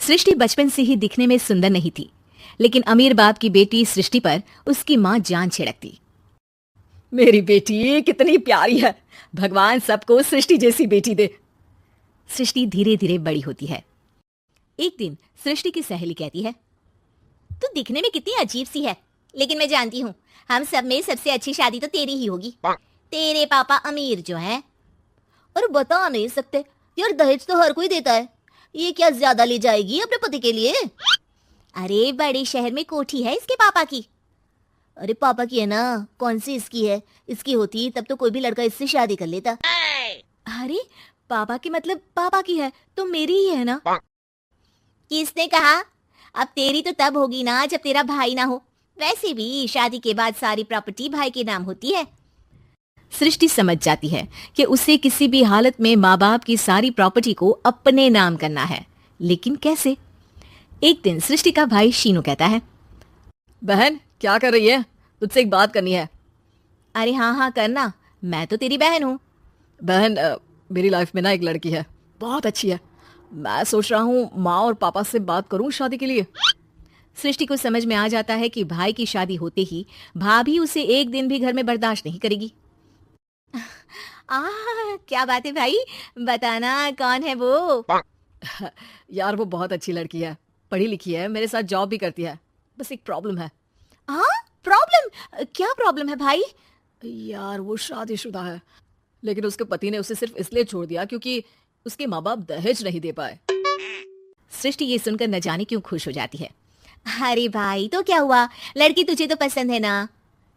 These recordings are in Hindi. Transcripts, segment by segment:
सृष्टि बचपन से ही दिखने में सुंदर नहीं थी, लेकिन अमीर बाप की बेटी सृष्टि पर उसकी माँ जान छिड़कती। मेरी बेटी कितनी प्यारी है, भगवान सबको सृष्टि जैसी बेटी दे। सृष्टि धीरे धीरे बड़ी होती है। एक दिन सृष्टि की सहेली कहती है, तू दिखने में कितनी अजीब सी है, लेकिन मैं जानती हूँ हम सब में सबसे अच्छी शादी तो तेरी ही होगी। तेरे पापा अमीर जो हैं। और बता नहीं सकते यार, दहेज तो हर कोई देता है, ये क्या ज्यादा ले जाएगी अपने पति के लिए? अरे बड़े शहर में कोठी है इसके पापा की। अरे पापा की है ना, कौन सी इसकी है? इसकी होती तब तो कोई भी लड़का इससे शादी कर लेता। अरे पापा की मतलब पापा की है तो मेरी ही है ना। किसने कहा? अब तेरी तो तब होगी ना जब तेरा भाई ना हो। वैसे भी शादी के बाद सारी प्रॉपर्टी भाई के नाम होती है। सृष्टि समझ जाती है कि उसे किसी भी हालत में माँ बाप की सारी प्रॉपर्टी को अपने नाम करना है, लेकिन कैसे? एक दिन सृष्टि का भाई शीनू कहता है, बहन क्या कर रही है? तुझसे एक बात करनी है। अरे हाँ हाँ करना, मैं तो तेरी बहन हूँ। बहन मेरी लाइफ में ना एक लड़की है, बहुत अच्छी है। मैं सोच रहा हूँ माँ और पापा से बात करूँ शादी के लिए। सृष्टि को समझ में आ जाता है कि भाई की शादी होते ही भाभी उसे एक दिन भी घर में बर्दाश्त नहीं करेगी। क्या बात है भाई, बताना कौन है वो? यार वो बहुत अच्छी लड़की है, पढ़ी लिखी है, मेरे साथ जॉब भी करती है। बस एक प्रॉब्लम है। प्रॉब्लम? क्या प्रॉब्लम है भाई? यार वो शादीशुदा है, लेकिन उसके पति ने उसे सिर्फ इसलिए छोड़ दिया क्योंकि उसके माँ बाप दहेज नहीं दे पाए। सृष्टि ये सुनकर न जाने क्यों खुश हो जाती है। अरे भाई तो क्या हुआ, लड़की तुझे तो पसंद है ना?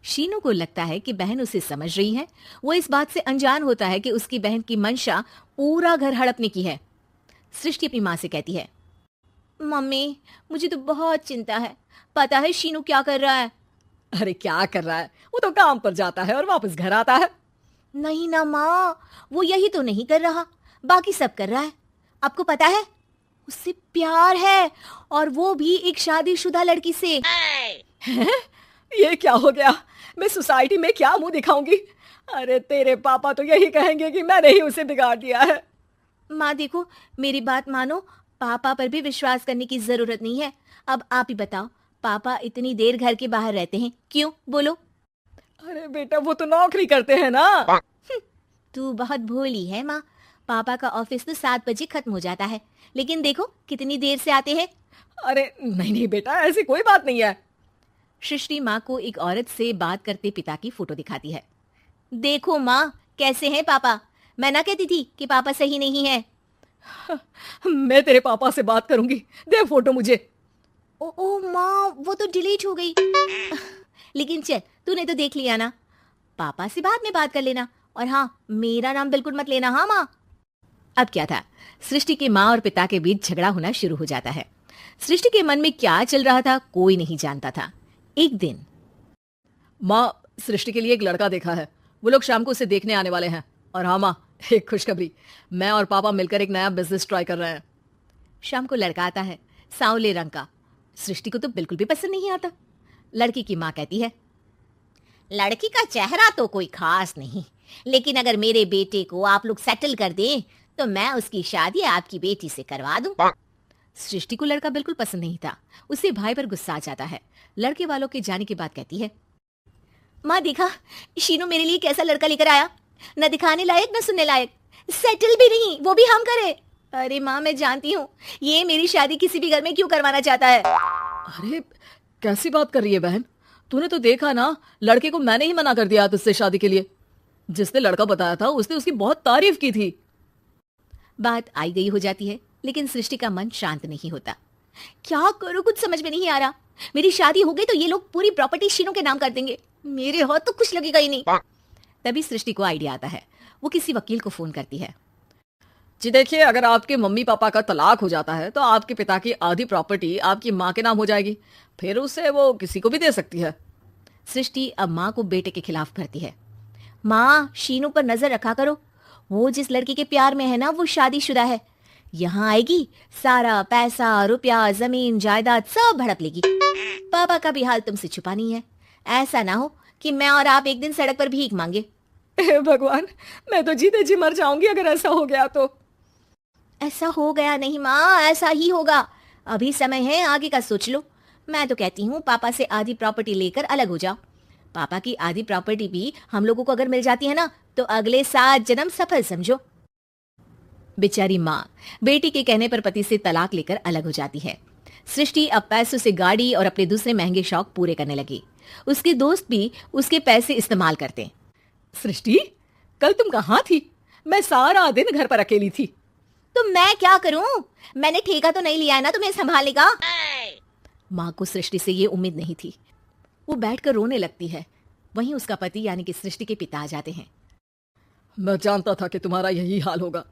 शीनू को लगता है कि बहन उसे समझ रही है। वो इस बात से अनजान होता है कि उसकी बहन की मंशा पूरा घर हड़पने की है। सृष्टि अपनी माँ से कहती है, मम्मी मुझे तो बहुत चिंता है, पता है शीनू क्या कर रहा है? अरे क्या कर रहा है, वो तो काम पर जाता है और वापस घर आता है। नहीं ना माँ, वो यही तो नहीं कर रहा, बाकी सब कर रहा है। आपको पता है उससे प्यार है, और वो भी एक शादीशुदा लड़की से। ये क्या हो गया? मैं सोसाइटी में क्या मुंह दिखाऊंगी? अरे तेरे पापा तो यही कहेंगे कि मैंने ही उसे बिगाड़ दिया है। माँ देखो, मेरी बात मानो, पापा पर भी विश्वास करने की जरूरत नहीं है। अब आप ही बताओ, पापा इतनी देर घर के बाहर रहते हैं क्यों, बोलो? अरे बेटा वो तो नौकरी करते हैं ना। तू बहुत भोली है माँ, पापा का ऑफिस तो 7 बजे खत्म हो जाता है, लेकिन देखो कितनी देर से आते हैं। अरे नहीं नहीं बेटा, ऐसी कोई बात नहीं है। सृष्टि माँ को एक औरत से बात करते पिता की फोटो दिखाती है। देखो माँ कैसे हैं पापा, मैं ना कहती थी कि पापा सही नहीं है। मैं तेरे पापा से बात करूंगी, दे फोटो मुझे। ओ माँ वो तो डिलीट हो गई। लेकिन चल, तूने तो देख लिया ना, पापा से बाद में बात कर लेना, और हाँ मेरा नाम बिल्कुल मत लेना। हाँ माँ। अब क्या था, सृष्टि के माँ और पिता के बीच झगड़ा होना शुरू हो जाता है। सृष्टि के मन में क्या चल रहा था कोई नहीं जानता था। एक दिन, माँ सृष्टि के लिए एक लड़का देखा है, वो लोग शाम को उसे देखने आने वाले हैं। और हाँ माँ, एक खुशखबरी, मैं और पापा मिलकर एक नया बिजनेस ट्राई कर रहे हैं। शाम को लड़का आता है, सांवले रंग का। सृष्टि को तो बिल्कुल भी पसंद नहीं आता। लड़की की माँ कहती है, लड़की का चेहरा तो कोई खास नहीं, लेकिन अगर मेरे बेटे को आप लोग सेटल कर दें तो मैं उसकी शादी आपकी बेटी से करवा दूं। सृष्टि को लड़का बिल्कुल पसंद नहीं था। उसे भाई पर गुस्सा आ जाता है। लड़के वालों के जाने के बाद कहती है, माँ देखा शीनू मेरे लिए कैसा लड़का लेकर आया, न दिखाने लायक न सुनने लायक, सेटल भी नहीं, वो भी हम करे। अरे माँ मैं जानती हूँ ये मेरी शादी किसी भी घर में क्यों करवाना चाहता है। अरे कैसी बात कर रही है बहन, तूने तो देखा ना, लड़के को मैंने ही मना कर दिया तुझसे शादी के लिए। जिसने लड़का बताया था उसने उसकी बहुत तारीफ की थी। बात आई गई हो जाती है, लेकिन सृष्टि का मन शांत नहीं होता। क्या करूं, कुछ समझ में नहीं आ रहा। मेरी शादी हो गई तो ये लोग पूरी प्रॉपर्टी शीनू के नाम कर देंगे, मेरे हाथ तो कुछ लगेगा ही नहीं। तभी सृष्टि को आइडिया आता है। वो किसी वकील को फोन करती है। जी देखिए, अगर आपके मम्मी पापा का तलाक हो जाता है तो आपके पिता की आधी प्रॉपर्टी आपकी माँ के नाम हो जाएगी, फिर उसे वो किसी को भी दे सकती है। सृष्टि अब माँ को बेटे के खिलाफ भरती है। माँ शीनू पर नजर रखा करो, वो जिस लड़की के प्यार में है ना वो शादीशुदा है। यहाँ आएगी, सारा पैसा रुपया जमीन जायदाद सब भड़प लेगी। पापा का भी हाल तुमसे छुपा नहीं है। ऐसा ना हो कि मैं और आप एक दिन सड़क पर भीख मांगे। भगवान, मैं तो जीते जी मर जाऊंगी अगर ऐसा हो गया तो। ऐसा हो गया नहीं माँ, ऐसा ही होगा। अभी समय है, आगे का सोच लो। मैं तो कहती हूँ पापा से आधी प्रॉपर्टी लेकर अलग हो जाओ। पापा की आधी प्रॉपर्टी भी हम लोगों को अगर मिल जाती है ना, तो अगले 7 जन्म सफल समझो। बेचारी माँ बेटी के कहने पर पति से तलाक लेकर अलग हो जाती है। सृष्टि अब पैसों से गाड़ी और अपने दूसरे महंगे शौक पूरे करने लगी। उसके दोस्त भी उसके पैसे इस्तेमाल करते। सृष्टि, कल तुम कहाँ थी? मैं सारा दिन घर पर अकेली थी। तो मैं क्या करूं? मैंने ठेका तो नहीं लिया है ना तुम्हें संभालने का। माँ को सृष्टि से ये उम्मीद नहीं थी। वो बैठकर रोने लगती है। वहीं उसका पति यानी कि सृष्टि के पिता आ जाते हैं। मैं जानता था कि तुम्हारा यही हाल होगा,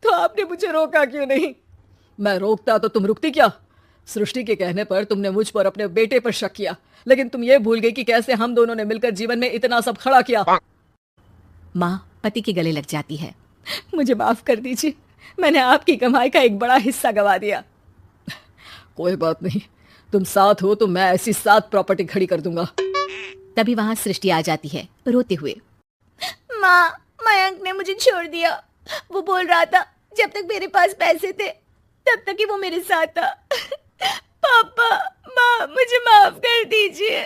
तो आपने मुझे रोका क्यों नहीं? मैं रोकता तो तुम रुकती क्या? सृष्टि के कहने पर तुमने मुझ पर अपने बेटे पर शक किया, लेकिन तुम ये भूल गई कि कैसे हम दोनों ने मिलकर जीवन में इतना सब खड़ा किया। माँ पति के गले लग जाती है। मुझे माफ कर दीजिए, मैंने आपकी कमाई का एक बड़ा हिस्सा गवा दिया। कोई बात नहीं, तुम साथ हो तो मैं ऐसी 7 प्रॉपर्टी खड़ी कर दूंगा। तभी वहां सृष्टि आ जाती है रोते हुए। माँ, मयंक ने मुझे छोड़ दिया। वो बोल रहा था जब तक मेरे पास पैसे थे तब तक ही वो मेरे साथ था। पापा, माँ, मुझे माफ कर दीजिए।